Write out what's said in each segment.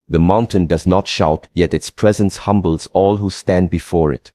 The mountain does not shout, yet its presence humbles all who stand before it.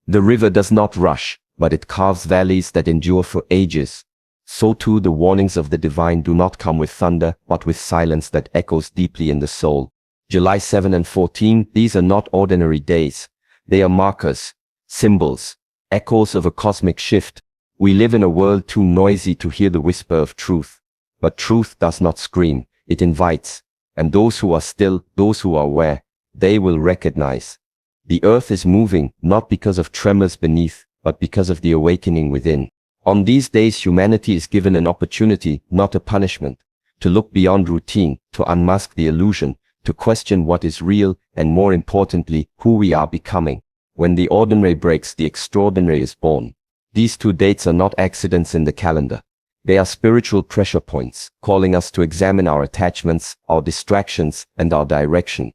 The river does not rush, but it carves valleys that endure for ages. So too the warnings of the divine do not come with thunder, but with silence that echoes deeply in the soul. July 7 and 14, these are not ordinary days. They are markers, symbols, echoes of a cosmic shift. We live in a world too noisy to hear the whisper of truth. But truth does not scream, it invites. And those who are still, those who are aware, they will recognize. The earth is moving, not because of tremors beneath, but because of the awakening within. On these days humanity is given an opportunity, not a punishment, to look beyond routine, to unmask the illusion, to question what is real, and more importantly, who we are becoming. When the ordinary breaks, the extraordinary is born. These two dates are not accidents in the calendar. They are spiritual pressure points, calling us to examine our attachments, our distractions, and our direction.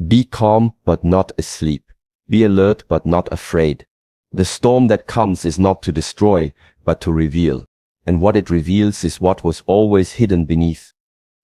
Be calm, but not asleep. Be alert, but not afraid. The storm that comes is not to destroy, but to reveal. And what it reveals is what was always hidden beneath.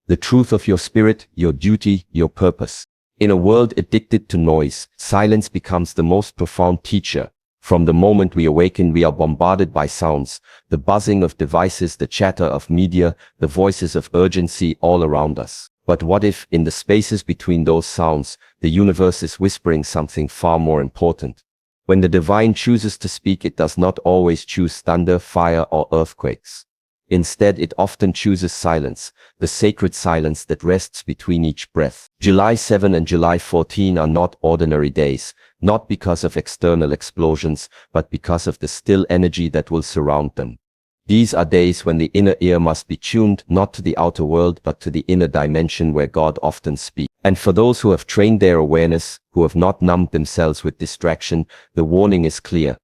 The truth of your spirit, your duty, your purpose. In a world addicted to noise, silence becomes the most profound teacher. From the moment we awaken, we are bombarded by sounds, the buzzing of devices, the chatter of media, the voices of urgency all around us. But what if, in the spaces between those sounds, the universe is whispering something far more important? When the divine chooses to speak, it does not always choose thunder, fire, or earthquakes. Instead, it often chooses silence, the sacred silence that rests between each breath. July 7 and July 14 are not ordinary days, not because of external explosions, but because of the still energy that will surround them. These are days when the inner ear must be tuned, not to the outer world, but to the inner dimension where God often speaks. And for those who have trained their awareness, who have not numbed themselves with distraction, the warning is clear.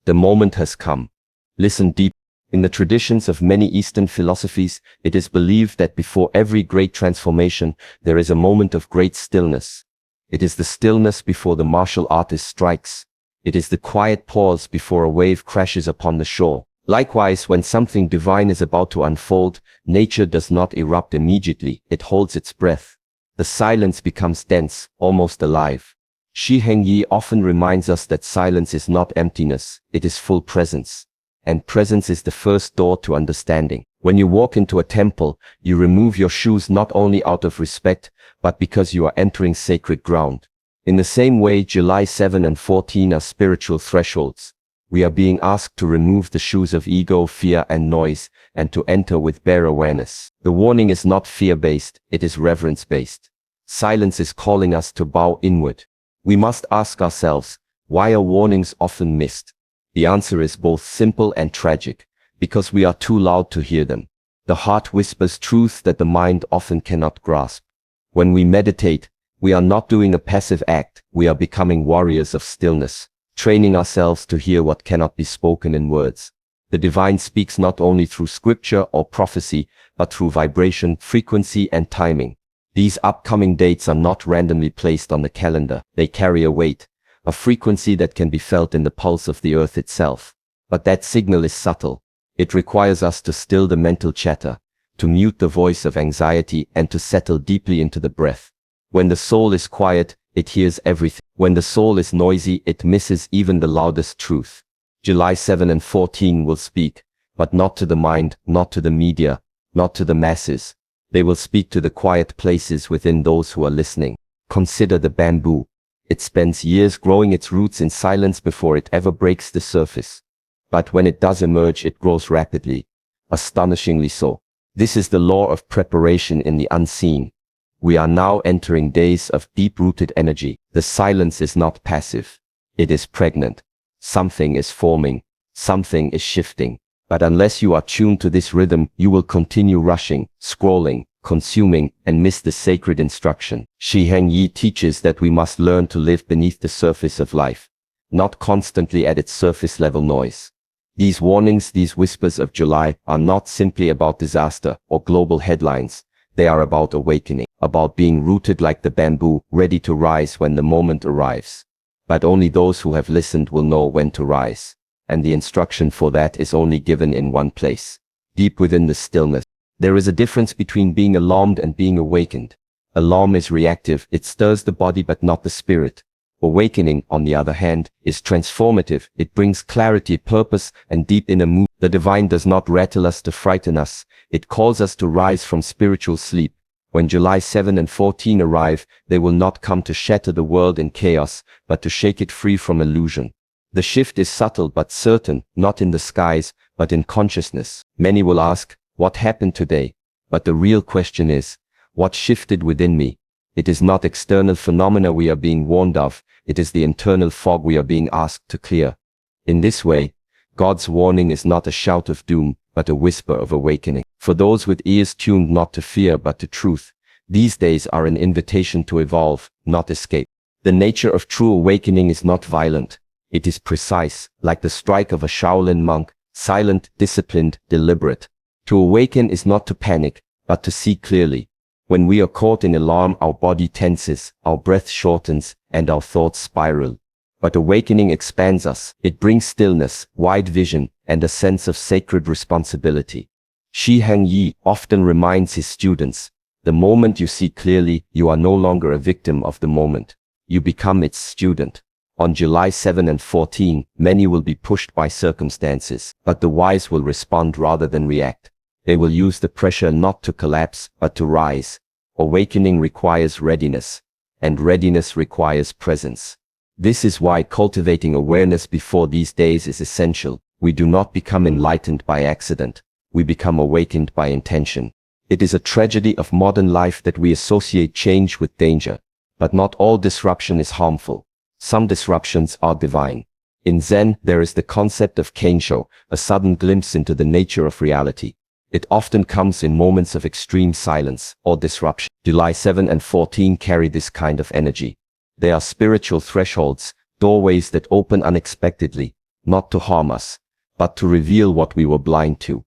The moment has come. Listen deep. In the traditions of many Eastern philosophies, it is believed that before every great transformation, there is a moment of great stillness. It is the stillness before the martial artist strikes. It is the quiet pause before a wave crashes upon the shore. Likewise, when something divine is about to unfold, nature does not erupt immediately, it holds its breath. The silence becomes dense, almost alive. Shi Heng Yi often reminds us that silence is not emptiness, it is full presence. And presence is the first door to understanding. When you walk into a temple, you remove your shoes not only out of respect, but because you are entering sacred ground. In the same way, July 7 and 14 are spiritual thresholds. We are being asked to remove the shoes of ego, fear, and noise, and to enter with bare awareness. The warning is not fear-based, it is reverence-based. Silence is calling us to bow inward. We must ask ourselves, why are warnings often missed? The answer is both simple and tragic, because we are too loud to hear them. The heart whispers truths that the mind often cannot grasp. When we meditate, we are not doing a passive act, we are becoming warriors of stillness, training ourselves to hear what cannot be spoken in words. The divine speaks not only through scripture or prophecy, but through vibration, frequency, and timing. These upcoming dates are not randomly placed on the calendar, they carry a weight. A frequency that can be felt in the pulse of the earth itself. But that signal is subtle. It requires us to still the mental chatter, to mute the voice of anxiety, and to settle deeply into the breath. When the soul is quiet, it hears everything. When the soul is noisy, it misses even the loudest truth. July 7 and 14 will speak, but not to the mind, not to the media, not to the masses. They will speak to the quiet places within those who are listening. Consider the bamboo. It spends years growing its roots in silence before it ever breaks the surface. But when it does emerge, it grows rapidly, astonishingly so. This is the law of preparation in the unseen. We are now entering days of deep-rooted energy. The silence is not passive. It is pregnant. Something is forming. Something is shifting. But unless you are tuned to this rhythm, you will continue rushing, scrolling, consuming, and miss the sacred instruction. Shi Heng Yi teaches that we must learn to live beneath the surface of life, not constantly at its surface level noise. These warnings, these whispers of July, are not simply about disaster or global headlines. They are about awakening, about being rooted like the bamboo, ready to rise when the moment arrives. But only those who have listened will know when to rise. And the instruction for that is only given in one place, deep within the stillness. There is a difference between being alarmed and being awakened. Alarm is reactive, it stirs the body but not the spirit. Awakening, on the other hand, is transformative, it brings clarity, purpose, and deep inner mood. The divine does not rattle us to frighten us, it calls us to rise from spiritual sleep. When July 7 and 14 arrive, they will not come to shatter the world in chaos, but to shake it free from illusion. The shift is subtle but certain, not in the skies, but in consciousness. Many will ask, what happened today? But the real question is, what shifted within me? It is not external phenomena we are being warned of, it is the internal fog we are being asked to clear. In this way, God's warning is not a shout of doom, but a whisper of awakening. For those with ears tuned not to fear but to truth, these days are an invitation to evolve, not escape. The nature of true awakening is not violent. It is precise, like the strike of a Shaolin monk, silent, disciplined, deliberate. To awaken is not to panic, but to see clearly. When we are caught in alarm, our body tenses, our breath shortens, and our thoughts spiral. But awakening expands us. It brings stillness, wide vision, and a sense of sacred responsibility. Shi Heng Yi often reminds his students, the moment you see clearly, you are no longer a victim of the moment. You become its student. On July 7 and 14, many will be pushed by circumstances, but the wise will respond rather than react. They will use the pressure not to collapse, but to rise. Awakening requires readiness, and readiness requires presence. This is why cultivating awareness before these days is essential. We do not become enlightened by accident. We become awakened by intention. It is a tragedy of modern life that we associate change with danger. But not all disruption is harmful. Some disruptions are divine. In Zen, there is the concept of kensho, a sudden glimpse into the nature of reality. It often comes in moments of extreme silence or disruption. July 7 and 14 carry this kind of energy. They are spiritual thresholds, doorways that open unexpectedly, not to harm us, but to reveal what we were blind to.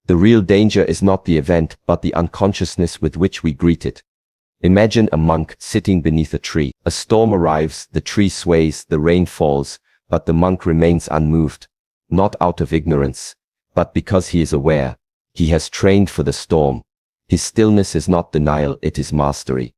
The real danger is not the event, but the unconsciousness with which we greet it. Imagine a monk sitting beneath a tree. A storm arrives, the tree sways, the rain falls, but the monk remains unmoved, not out of ignorance, but because he is aware. He has trained for the storm. His stillness is not denial, it is mastery.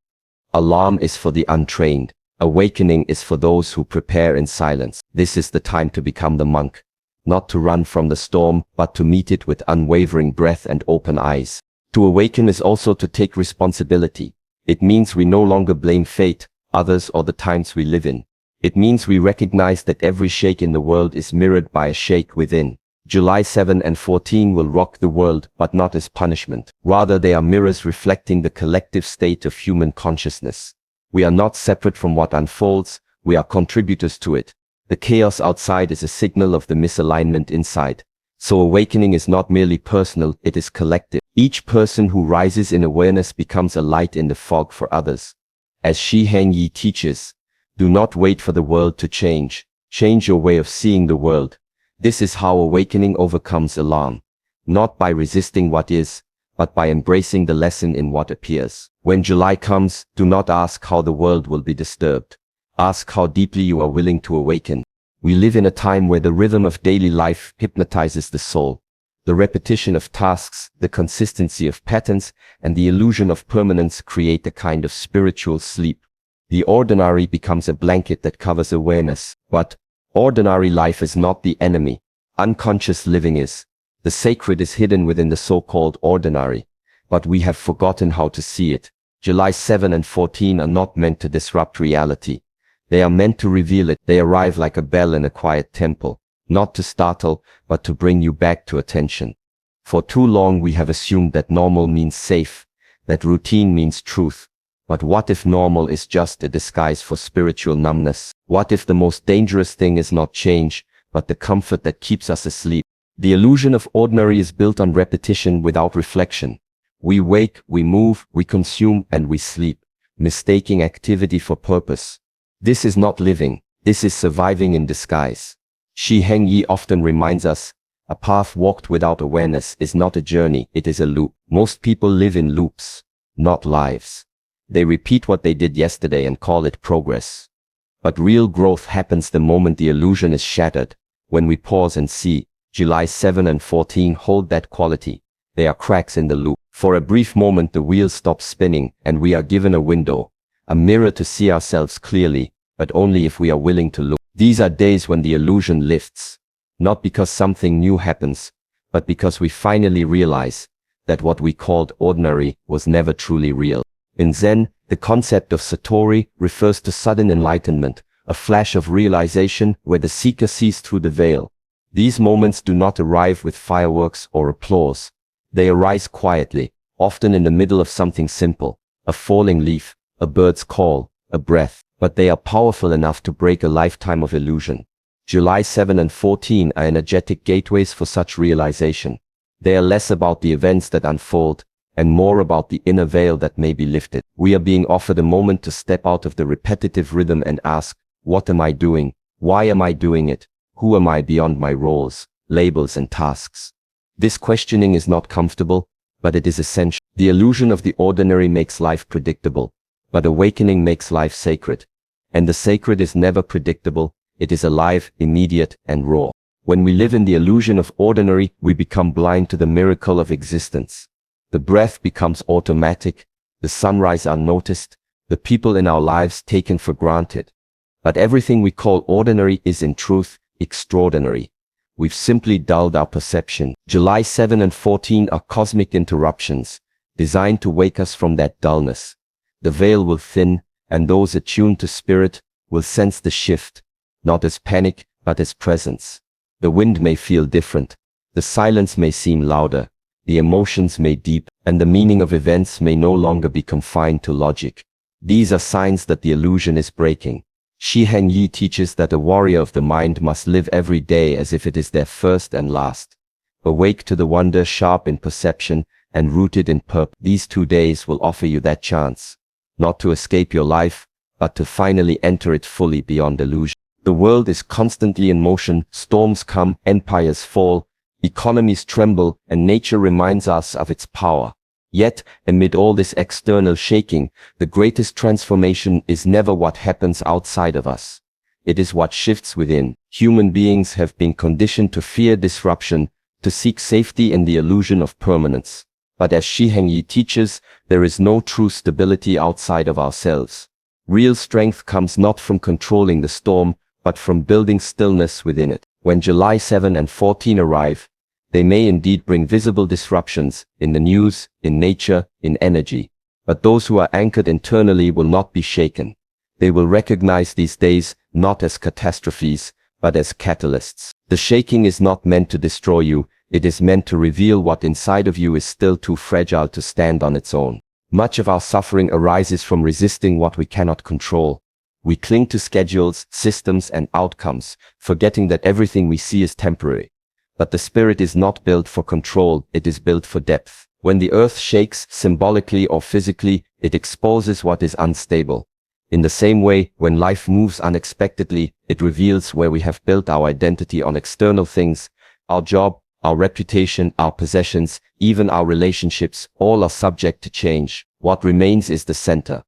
Alarm is for the untrained. Awakening is for those who prepare in silence. This is the time to become the monk. Not to run from the storm, but to meet it with unwavering breath and open eyes. To awaken is also to take responsibility. It means we no longer blame fate, others, or the times we live in. It means we recognize that every shake in the world is mirrored by a shake within. July 7 and 14 will rock the world, but not as punishment. Rather, they are mirrors reflecting the collective state of human consciousness. We are not separate from what unfolds, we are contributors to it. The chaos outside is a signal of the misalignment inside. So awakening is not merely personal, it is collective. Each person who rises in awareness becomes a light in the fog for others. As Shi Heng Yi teaches, do not wait for the world to change. Change your way of seeing the world. This is how awakening overcomes alarm. Not by resisting what is, but by embracing the lesson in what appears. When July comes, do not ask how the world will be disturbed. Ask how deeply you are willing to awaken. We live in a time where the rhythm of daily life hypnotizes the soul. The repetition of tasks, the consistency of patterns, and the illusion of permanence create a kind of spiritual sleep. The ordinary becomes a blanket that covers awareness, but ordinary life is not the enemy. Unconscious living is. The sacred is hidden within the so-called ordinary, but we have forgotten how to see it. July 7 and 14 are not meant to disrupt reality. They are meant to reveal it. They arrive like a bell in a quiet temple, not to startle, but to bring you back to attention. For too long we have assumed that normal means safe, that routine means truth. But what if normal is just a disguise for spiritual numbness? What if the most dangerous thing is not change, but the comfort that keeps us asleep? The illusion of ordinary is built on repetition without reflection. We wake, we move, we consume, and we sleep, mistaking activity for purpose. This is not living, this is surviving in disguise. Shi Heng Yi often reminds us, a path walked without awareness is not a journey, it is a loop. Most people live in loops, not lives. They repeat what they did yesterday and call it progress. But real growth happens the moment the illusion is shattered, when we pause and see. July 7 and 14 hold that quality. They are cracks in the loop. For a brief moment the wheel stops spinning and we are given a window, a mirror to see ourselves clearly, but only if we are willing to look. These are days when the illusion lifts, not because something new happens, but because we finally realize that what we called ordinary was never truly real. In Zen, the concept of satori refers to sudden enlightenment, a flash of realization where the seeker sees through the veil. These moments do not arrive with fireworks or applause. They arise quietly, often in the middle of something simple, a falling leaf, a bird's call, a breath, but they are powerful enough to break a lifetime of illusion. July 7 and 14 are energetic gateways for such realization. They are less about the events that unfold, and more about the inner veil that may be lifted. We are being offered a moment to step out of the repetitive rhythm and ask, what am I doing? Why am I doing it? Who am I beyond my roles, labels and tasks? This questioning is not comfortable, but it is essential. The illusion of the ordinary makes life predictable, but awakening makes life sacred. And the sacred is never predictable, it is alive, immediate, and raw. When we live in the illusion of ordinary, we become blind to the miracle of existence. The breath becomes automatic, the sunrise unnoticed, the people in our lives taken for granted. But everything we call ordinary is in truth extraordinary. We've simply dulled our perception. July 7 and 14 are cosmic interruptions, designed to wake us from that dullness. The veil will thin, and those attuned to spirit will sense the shift, not as panic, but as presence. The wind may feel different, the silence may seem louder, the emotions may deepen, and the meaning of events may no longer be confined to logic. These are signs that the illusion is breaking. Shi Heng Yi teaches that a warrior of the mind must live every day as if it is their first and last. Awake to the wonder, sharp in perception, and rooted in purpose. These 2 days will offer you that chance, not to escape your life, but to finally enter it fully beyond illusion. The world is constantly in motion, storms come, empires fall, economies tremble, and nature reminds us of its power. Yet, amid all this external shaking, the greatest transformation is never what happens outside of us. It is what shifts within. Human beings have been conditioned to fear disruption, to seek safety in the illusion of permanence. But as Shi Heng Yi teaches, there is no true stability outside of ourselves. Real strength comes not from controlling the storm, but from building stillness within it. When July 7 and 14 arrive, they may indeed bring visible disruptions in the news, in nature, in energy. But those who are anchored internally will not be shaken. They will recognize these days not as catastrophes, but as catalysts. The shaking is not meant to destroy you, it is meant to reveal what inside of you is still too fragile to stand on its own. Much of our suffering arises from resisting what we cannot control. We cling to schedules, systems, and outcomes, forgetting that everything we see is temporary. But the spirit is not built for control, it is built for depth. When the earth shakes, symbolically or physically, it exposes what is unstable. In the same way, when life moves unexpectedly, it reveals where we have built our identity on external things. Our job, our reputation, our possessions, even our relationships, all are subject to change. What remains is the center,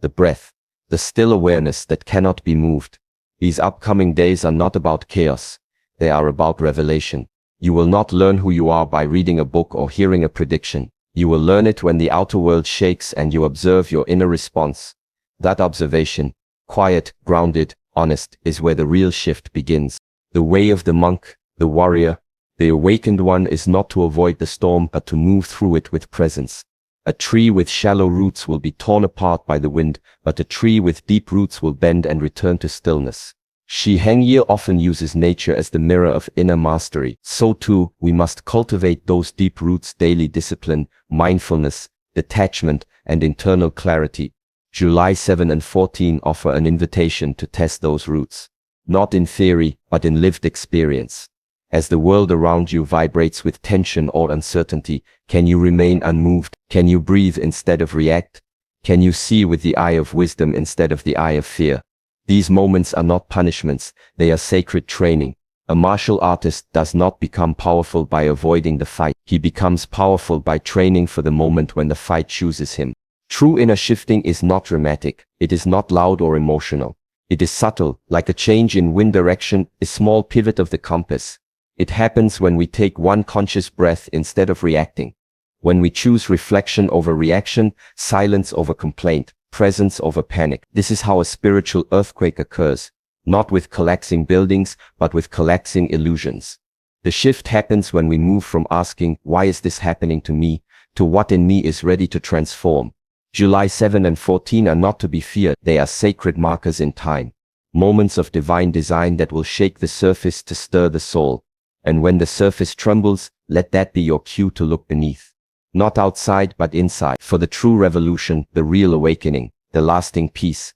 the breath, the still awareness that cannot be moved. These upcoming days are not about chaos, they are about revelation. You will not learn who you are by reading a book or hearing a prediction. You will learn it when the outer world shakes and you observe your inner response. That observation, quiet, grounded, honest, is where the real shift begins. The way of the monk, the warrior, the awakened one is not to avoid the storm but to move through it with presence. A tree with shallow roots will be torn apart by the wind, but a tree with deep roots will bend and return to stillness. Shi Heng Yi often uses nature as the mirror of inner mastery. So too, we must cultivate those deep roots: daily discipline, mindfulness, detachment, and internal clarity. July 7 and 14 offer an invitation to test those roots, not in theory, but in lived experience. As the world around you vibrates with tension or uncertainty, can you remain unmoved? Can you breathe instead of react? Can you see with the eye of wisdom instead of the eye of fear? These moments are not punishments, they are sacred training. A martial artist does not become powerful by avoiding the fight. He becomes powerful by training for the moment when the fight chooses him. True inner shifting is not dramatic. It is not loud or emotional. It is subtle, like a change in wind direction, a small pivot of the compass. It happens when we take one conscious breath instead of reacting, When we choose reflection over reaction, silence over complaint, presence over panic, this is how a spiritual earthquake occurs, not with collapsing buildings, but with collapsing illusions. The shift happens when we move from asking, "Why is this happening to me?" to "What in me is ready to transform?" July 7 and 14 are not to be feared, they are sacred markers in time. Moments of divine design that will shake the surface to stir the soul. And when the surface trembles, let that be your cue to look beneath. Not outside, but inside. For the true revolution, the real awakening, the lasting peace.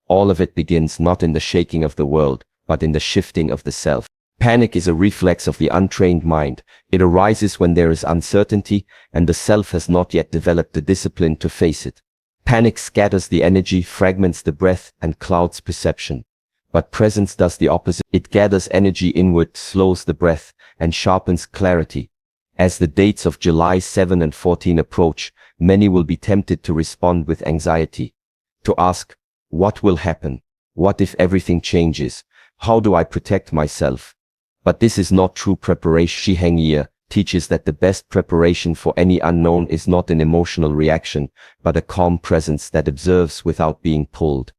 All of it begins not in the shaking of the world, but in the shifting of the self. Panic is a reflex of the untrained mind. It arises when there is uncertainty, and the self has not yet developed the discipline to face it. Panic scatters the energy, fragments the breath, and clouds perception. But presence does the opposite. It gathers energy inward, slows the breath, and sharpens clarity. As the dates of July 7 and 14 approach, many will be tempted to respond with anxiety. To ask, what will happen? What if everything changes? How do I protect myself? But this is not true preparation. Shi Heng Yi teaches that the best preparation for any unknown is not an emotional reaction, but a calm presence that observes without being pulled.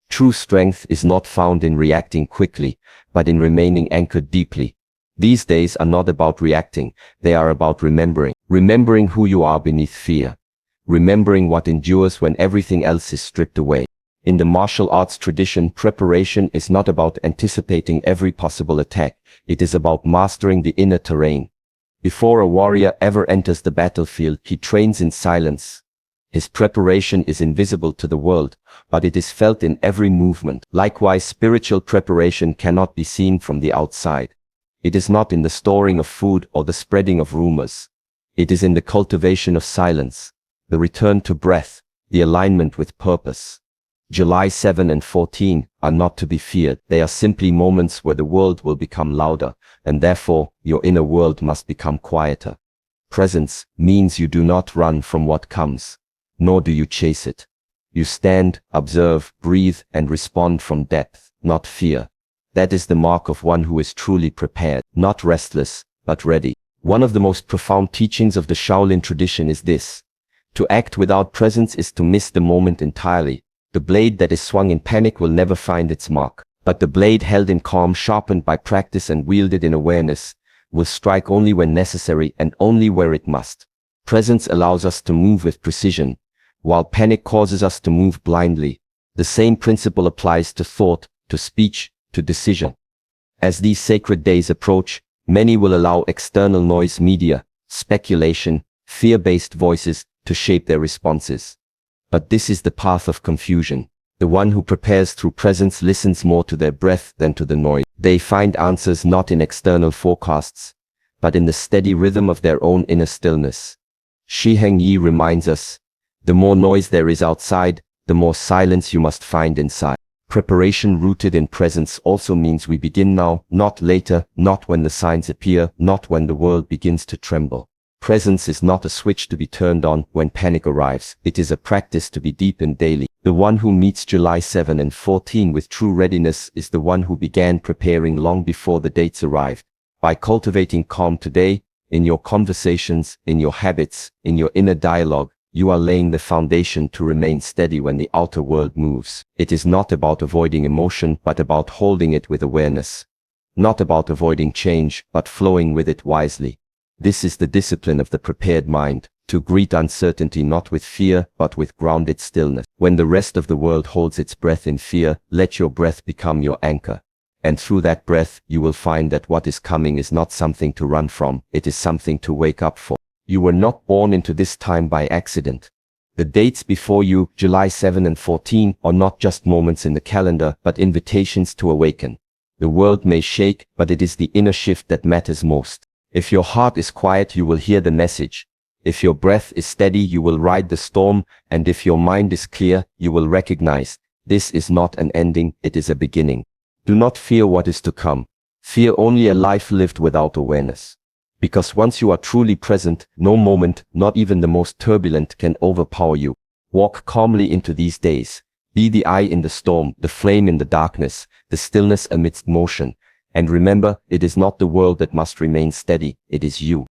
True strength is not found in reacting quickly, but in remaining anchored deeply. These days are not about reacting, they are about remembering. Remembering who you are beneath fear. Remembering what endures when everything else is stripped away. In the martial arts tradition, preparation is not about anticipating every possible attack, it is about mastering the inner terrain. Before a warrior ever enters the battlefield, he trains in silence. His preparation is invisible to the world, but it is felt in every movement. Likewise, spiritual preparation cannot be seen from the outside. It is not in the storing of food or the spreading of rumors. It is in the cultivation of silence, the return to breath, the alignment with purpose. July 7 and 14 are not to be feared. They are simply moments where the world will become louder, and therefore your inner world must become quieter. Presence means you do not run from what comes, nor do you chase it. You stand, observe, breathe, and respond from depth, not fear. That is the mark of one who is truly prepared, not restless, but ready. One of the most profound teachings of the Shaolin tradition is this: to act without presence is to miss the moment entirely. The blade that is swung in panic will never find its mark, but the blade held in calm, sharpened by practice and wielded in awareness, will strike only when necessary and only where it must. Presence allows us to move with precision, while panic causes us to move blindly. The same principle applies to thought, to speech, to decision. As these sacred days approach, many will allow external noise, media, speculation, fear-based voices to shape their responses. But this is the path of confusion. The one who prepares through presence listens more to their breath than to the noise. They find answers not in external forecasts, but in the steady rhythm of their own inner stillness. Shi Heng Yi reminds us, the more noise there is outside, the more silence you must find inside. Preparation rooted in presence also means we begin now, not later, not when the signs appear, not when the world begins to tremble. Presence is not a switch to be turned on when panic arrives. It is a practice to be deepened daily. The one who meets July 7 and 14 with true readiness is the one who began preparing long before the dates arrived. By cultivating calm today, in your conversations, in your habits, in your inner dialogue, you are laying the foundation to remain steady when the outer world moves. It is not about avoiding emotion, but about holding it with awareness. Not about avoiding change, but flowing with it wisely. This is the discipline of the prepared mind, to greet uncertainty not with fear, but with grounded stillness. When the rest of the world holds its breath in fear, let your breath become your anchor. And through that breath, you will find that what is coming is not something to run from, it is something to wake up for. You were not born into this time by accident. The dates before you, July 7 and 14, are not just moments in the calendar, but invitations to awaken. The world may shake, but it is the inner shift that matters most. If your heart is quiet, you will hear the message. If your breath is steady, you will ride the storm, and if your mind is clear, you will recognize, this is not an ending, it is a beginning. Do not fear what is to come. Fear only a life lived without awareness. Because once you are truly present, no moment, not even the most turbulent, can overpower you. Walk calmly into these days. Be the eye in the storm, the flame in the darkness, the stillness amidst motion. And remember, it is not the world that must remain steady, it is you.